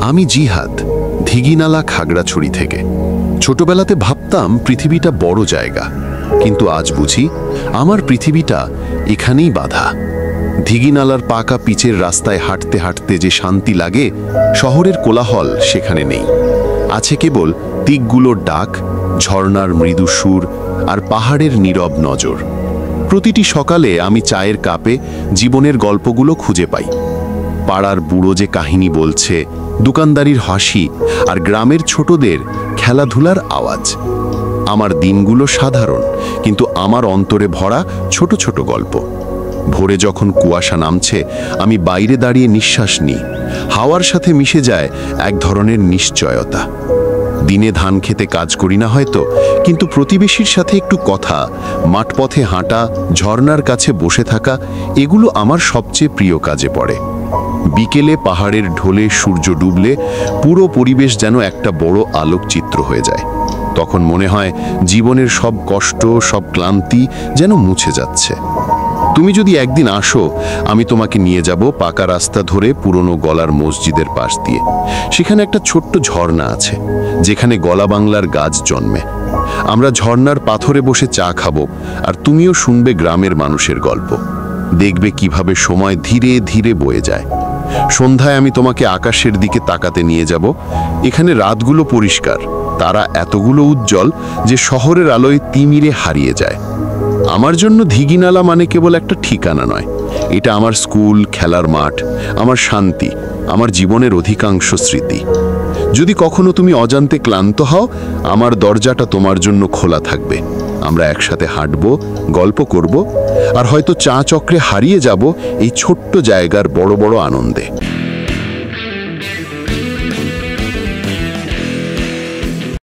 আমি জিহাদ, ধিঘিনালা খাগড়াছড়ি থেকে। ছোটবেলাতে ভাবতাম পৃথিবীটা বড় জায়গা, কিন্তু আজ বুঝি আমার পৃথিবীটা এখানেই বাঁধা। ধিঘিনালার পাকা পিচের রাস্তায় হাঁটতে হাঁটতে যে শান্তি লাগে, শহরের কোলাহল সেখানে নেই। আছে কেবল দিকগুলোর ডাক, ঝর্ণার মৃদু সুর আর পাহাড়ের নীরব নজর। প্রতিটি সকালে আমি চায়ের কাপে জীবনের গল্পগুলো খুঁজে পাই। পাড়ার বুড়ো যে কাহিনী বলছে, দোকানদারির হাসি আর গ্রামের ছোটদের খেলাধুলার আওয়াজ। আমার দিনগুলো সাধারণ, কিন্তু আমার অন্তরে ভরা ছোট ছোট গল্প। ভোরে যখন কুয়াশা নামছে, আমি বাইরে দাঁড়িয়ে নিঃশ্বাস নিই। হাওয়ার সাথে মিশে যায় এক ধরনের নিশ্চয়তা। দিনে ধান খেতে কাজ করি না হয়তো, কিন্তু প্রতিবেশীর সাথে একটু কথা, মাঠপথে হাঁটা, ঝর্ণার কাছে বসে থাকা, এগুলো আমার সবচেয়ে প্রিয় কাজে পড়ে। বিকেলে পাহাড়ের ঢলে সূর্য ডুবলে পুরো পরিবেশ যেন একটা বড় আলোকচিত্র হয়ে যায়। তখন মনে হয় জীবনের সব কষ্ট, সব ক্লান্তি যেন মুছে যাচ্ছে। তুমি যদি একদিন আসো, আমি তোমাকে নিয়ে যাব পাকা রাস্তা ধরে পুরনো গলার মসজিদের পাশ দিয়ে। সেখানে একটা ছোট্ট ঝর্ণা আছে, যেখানে গলা বাংলার গাছ জন্মে। আমরা ঝর্ণার পাথরে বসে চা খাবো, আর তুমিও শুনবে গ্রামের মানুষের গল্প। দেখবে কিভাবে সময় ধীরে ধীরে বয়ে যায়। সন্ধ্যায় আমি তোমাকে আকাশের দিকে তাকাতে নিয়ে যাব। এখানে রাতগুলো পরিষ্কার, তারা এতগুলো উজ্জ্বল যে শহরের আলোয় তিমিরে হারিয়ে যায়। আমার জন্য ধিঘিনালা মানে কেবল একটা ঠিকানা নয়, এটা আমার স্কুল, খেলার মাঠ, আমার শান্তি, আমার জীবনের অধিকাংশ স্মৃতি। যদি কখনো তুমি অজান্তে ক্লান্ত হও, আমার দরজাটা তোমার জন্য খোলা থাকবে। আমরা একসাথে হাঁটব, গল্প করব, আর হয়তো চা চক্রে হারিয়ে যাব এই ছোট্ট জায়গার বড় বড় আনন্দে।